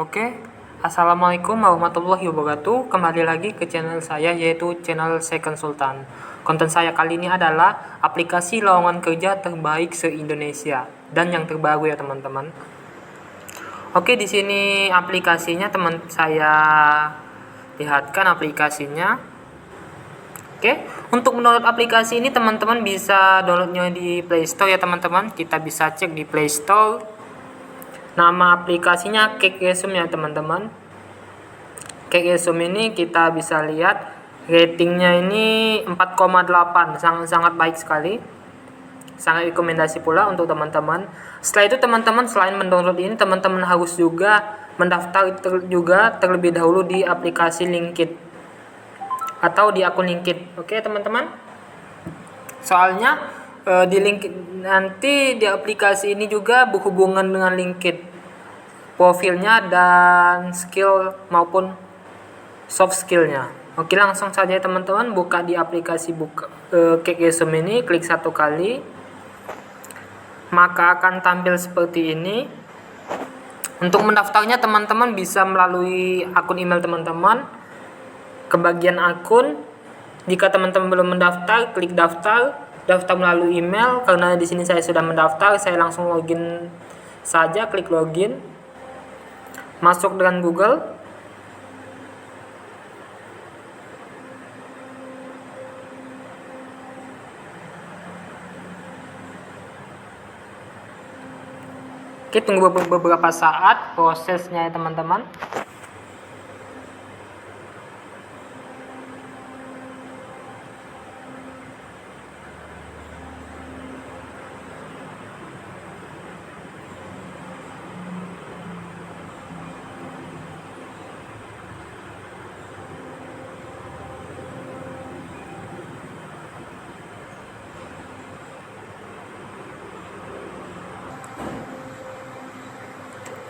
Oke, Assalamualaikum warahmatullahi wabarakatuh. Kembali lagi ke channel saya, yaitu channel Saya Konsultan. Konten saya kali ini adalah aplikasi lowongan kerja terbaik se-Indonesia dan yang terbaru ya teman-teman. Oke, di sini aplikasinya teman saya lihatkan aplikasinya. Oke, untuk mendownload aplikasi ini teman-teman bisa downloadnya di Play Store ya teman-teman. Kita bisa cek di Play Store. Nama aplikasinya Cake Resume ya teman-teman. Cake Resume ini kita bisa lihat ratingnya ini 4,8, sangat baik sekali. Sangat rekomendasi pula untuk teman-teman. Setelah itu teman-teman selain mendownload ini, teman-teman harus juga mendaftar juga terlebih dahulu di aplikasi LinkedIn atau di akun LinkedIn. Oke teman-teman. Soalnya di LinkedIn nanti di aplikasi ini juga berhubungan dengan LinkedIn, profilnya dan skill maupun soft skillnya. Oke, langsung saja teman-teman buka di aplikasi Cake Resume ini, klik satu kali, maka akan tampil seperti ini. Untuk mendaftarnya teman-teman bisa melalui akun email teman-teman, ke bagian akun. Jika teman-teman belum mendaftar, klik daftar melalui email. Karena di sini saya sudah mendaftar, saya langsung login saja, klik login, masuk dengan Google. Oke, tunggu beberapa saat prosesnya ya teman-teman.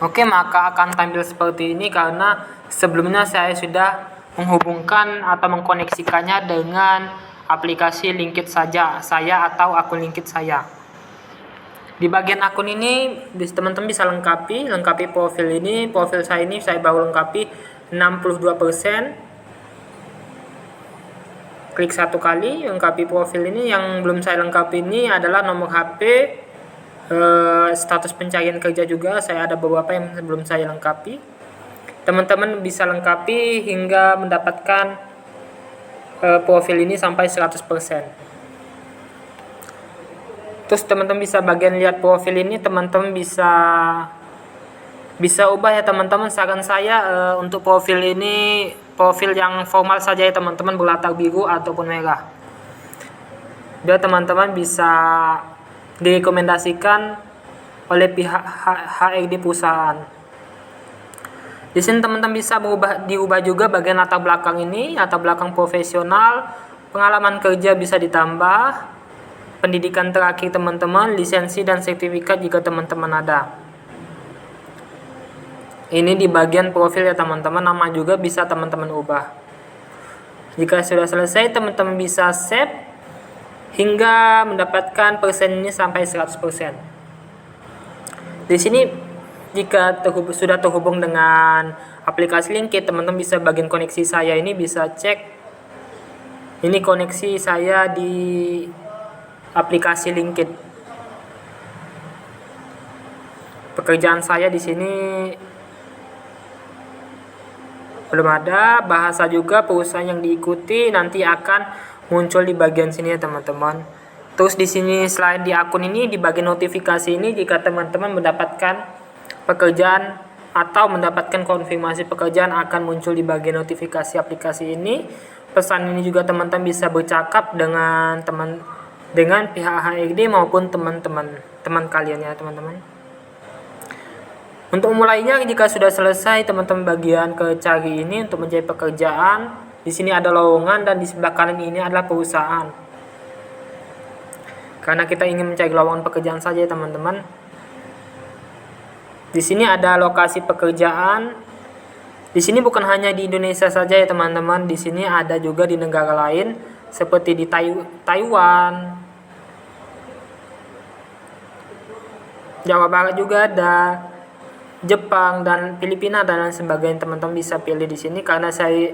Oke, maka akan tampil seperti ini karena sebelumnya saya sudah menghubungkan atau mengkoneksikannya dengan aplikasi LinkedIn saya atau akun LinkedIn saya. Di bagian akun ini teman-teman bisa lengkapi profil ini. Profil saya ini saya baru lengkapi 62%. Klik satu kali lengkapi profil ini. Yang belum saya lengkapi ini adalah nomor HP, status pencarian kerja juga saya ada beberapa yang belum saya lengkapi. Teman-teman bisa lengkapi hingga mendapatkan profil ini sampai 100%. Terus teman-teman bisa bagian lihat profil ini, teman-teman bisa ubah ya teman-teman. Saran saya untuk profil ini profil yang formal saja ya teman-teman, berlatar biru ataupun merah. Biar teman-teman bisa direkomendasikan oleh pihak HRD perusahaan. Di sini teman-teman bisa diubah juga bagian latar belakang ini, latar belakang profesional, pengalaman kerja bisa ditambah, pendidikan terakhir teman-teman, lisensi dan sertifikat jika teman-teman ada. Ini di bagian profil ya teman-teman, nama juga bisa teman-teman ubah. Jika sudah selesai, teman-teman bisa save hingga mendapatkan persen ini sampai 100%. Di sini jika sudah terhubung dengan aplikasi LinkedIn, teman-teman bisa bagian koneksi saya ini bisa cek. Ini koneksi saya di aplikasi LinkedIn. Pekerjaan saya di sini belum ada, bahasa juga perusahaan yang diikuti nanti akan muncul di bagian sini ya teman-teman. Terus di sini selain di akun ini, di bagian notifikasi ini, jika teman-teman mendapatkan pekerjaan atau mendapatkan konfirmasi pekerjaan akan muncul di bagian notifikasi aplikasi ini. Pesan ini juga teman-teman bisa bercakap dengan pihak HRD maupun teman kalian ya teman-teman. Untuk mulainya, jika sudah selesai teman-teman bagian ke cari ini untuk mencari pekerjaan, di sini ada lowongan dan di sebelah kanan ini adalah perusahaan. Karena kita ingin mencari lowongan pekerjaan saja teman-teman. Di sini ada lokasi pekerjaan. Di sini bukan hanya di Indonesia saja ya teman-teman. Di sini ada juga di negara lain seperti di Taiwan, Jawa Barat juga ada. Jepang dan Filipina dan lain sebagainya. Teman-teman bisa pilih di sini. Karena saya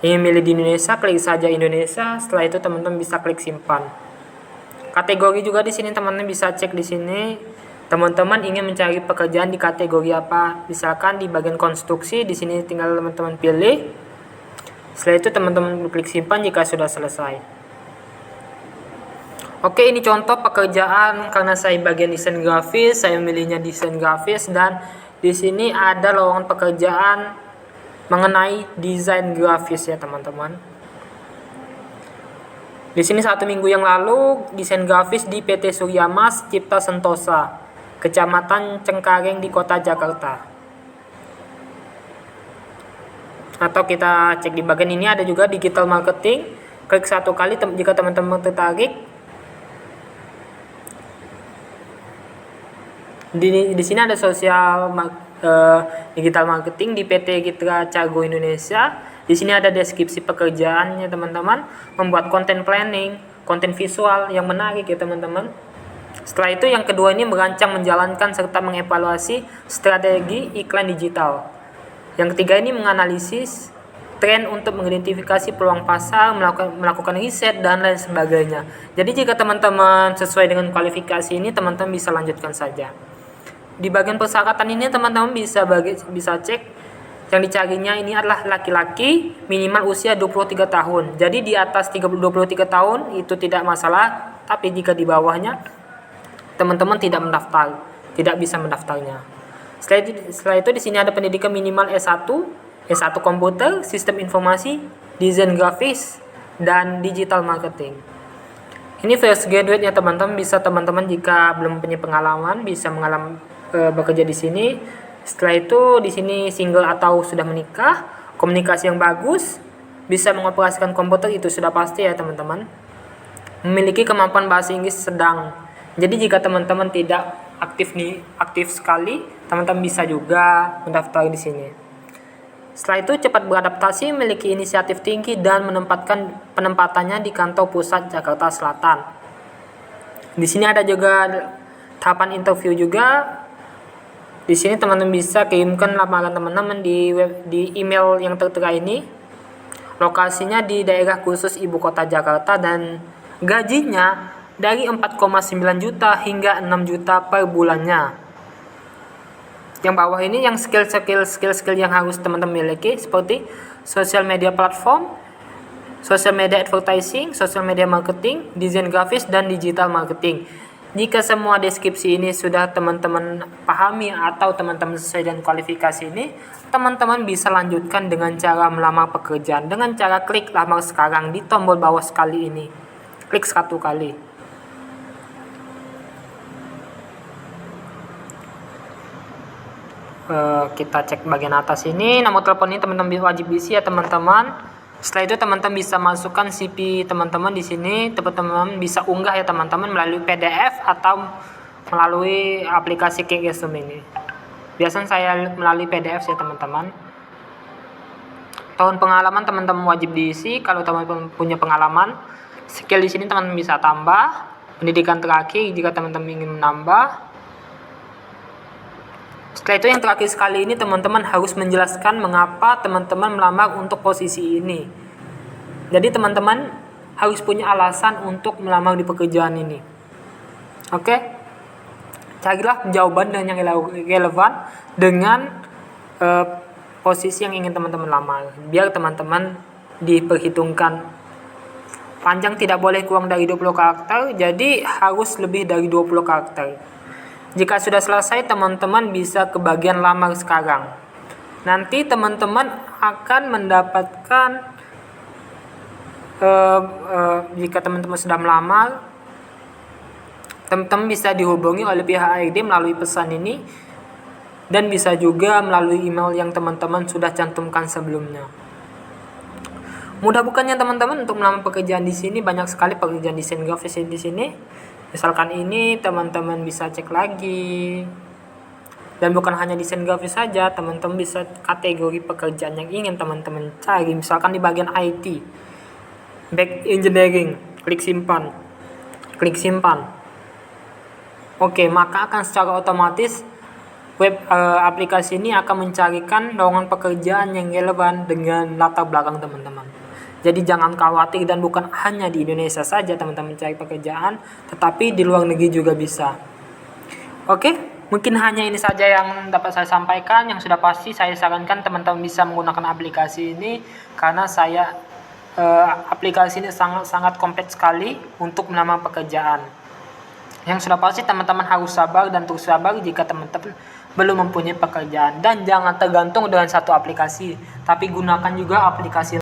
ingin milih di Indonesia, klik saja Indonesia. Setelah itu teman-teman bisa klik simpan. Kategori juga di sini teman-teman bisa cek di sini. Teman-teman ingin mencari pekerjaan di kategori apa? Misalkan di bagian konstruksi, di sini tinggal teman-teman pilih. Setelah itu teman-teman klik simpan jika sudah selesai. Oke, ini contoh pekerjaan. Karena saya bagian desain grafis, saya memilihnya desain grafis, dan di sini ada lowongan pekerjaan mengenai desain grafis ya teman-teman. Di sini 1 minggu yang lalu desain grafis di PT Surya Mas Cipta Sentosa, Kecamatan Cengkareng di Kota Jakarta. Atau kita cek di bagian ini ada juga digital marketing. Klik 1 kali jika teman-teman tertarik. Di sini ada digital marketing di PT Citra Cargo Indonesia. Di sini ada deskripsi pekerjaannya teman-teman, membuat konten planning, konten visual yang menarik ya teman-teman. Setelah itu yang kedua ini merancang, menjalankan serta mengevaluasi strategi iklan digital. Yang ketiga ini menganalisis tren untuk mengidentifikasi peluang pasar, melakukan riset dan lain sebagainya. Jadi jika teman-teman sesuai dengan kualifikasi ini, teman-teman bisa lanjutkan saja. Di bagian persyaratan ini teman-teman bisa cek yang dicarinya ini adalah laki-laki, minimal usia 23 tahun. Jadi di atas 23 tahun itu tidak masalah, tapi jika di bawahnya teman-teman tidak bisa mendaftarnya. Setelah itu di sini ada pendidikan minimal S1 komputer, sistem informasi, desain grafis, dan digital marketing. Ini fresh graduate ya teman-teman, bisa teman-teman jika belum punya pengalaman bisa bekerja di sini. Setelah itu di sini single atau sudah menikah, komunikasi yang bagus, bisa mengoperasikan komputer itu sudah pasti ya teman-teman. Memiliki kemampuan bahasa Inggris sedang. Jadi jika teman-teman tidak aktif sekali, teman-teman bisa juga mendaftar di sini. Setelah itu cepat beradaptasi, memiliki inisiatif tinggi dan penempatannya di kantor pusat Jakarta Selatan. Di sini ada juga tahapan interview juga. Di sini teman-teman bisa kirimkan lamaran teman-teman di email yang tertera ini. Lokasinya di daerah khusus ibu kota Jakarta dan gajinya dari 4,9 juta hingga 6 juta per bulannya. Yang bawah ini yang skill yang harus teman-teman miliki seperti social media platform, social media advertising, social media marketing, desain grafis, dan digital marketing. Jika semua deskripsi ini sudah teman-teman pahami atau teman-teman sesuai dengan kualifikasi ini, teman-teman bisa lanjutkan dengan cara melamar pekerjaan dengan cara klik lamar sekarang di tombol bawah sekali ini. Klik 1 kali. Kita cek bagian atas ini, nomor telepon ini teman-teman wajib isi ya teman-teman. Setelah itu teman-teman bisa masukkan CV teman-teman di sini. Teman-teman bisa unggah ya teman-teman melalui PDF atau melalui aplikasi Resume ini. Biasanya saya melalui PDF ya teman-teman. Tahun pengalaman teman-teman wajib diisi. Kalau teman-teman punya pengalaman, skill di sini teman-teman bisa tambah. Pendidikan terakhir jika teman-teman ingin menambah. Setelah itu yang terakhir sekali ini teman-teman harus menjelaskan mengapa teman-teman melamar untuk posisi ini. Jadi teman-teman harus punya alasan untuk melamar di pekerjaan ini. Oke? Carilah jawaban yang relevan dengan posisi yang ingin teman-teman lamar. Biar teman-teman diperhitungkan. Panjang tidak boleh kurang dari 20 karakter, jadi harus lebih dari 20 karakter. Jika sudah selesai, teman-teman bisa ke bagian lamar sekarang. Nanti teman-teman akan mendapatkan, jika teman-teman sudah melamar, teman-teman bisa dihubungi oleh pihak HRD melalui pesan ini, dan bisa juga melalui email yang teman-teman sudah cantumkan sebelumnya. Mudah bukannya teman-teman untuk melamar pekerjaan di sini? Banyak sekali pekerjaan desain grafis di sini. Misalkan ini teman-teman bisa cek lagi. Dan bukan hanya desain grafis saja, teman-teman bisa kategori pekerjaan yang ingin teman-teman cari. Misalkan di bagian IT, back engineering, klik simpan. Oke, maka akan secara otomatis Aplikasi ini akan mencarikan lowongan pekerjaan yang relevan dengan latar belakang teman-teman. Jadi jangan khawatir, dan bukan hanya di Indonesia saja teman-teman mencari pekerjaan, tetapi di luar negeri juga bisa. Oke, mungkin hanya ini saja yang dapat saya sampaikan. Yang sudah pasti saya sarankan teman-teman bisa menggunakan aplikasi ini, karena aplikasi ini sangat kompleks sekali untuk melamar pekerjaan. Yang sudah pasti teman-teman harus sabar dan terus sabar jika teman-teman belum mempunyai pekerjaan. Dan jangan tergantung dengan satu aplikasi, tapi gunakan juga aplikasi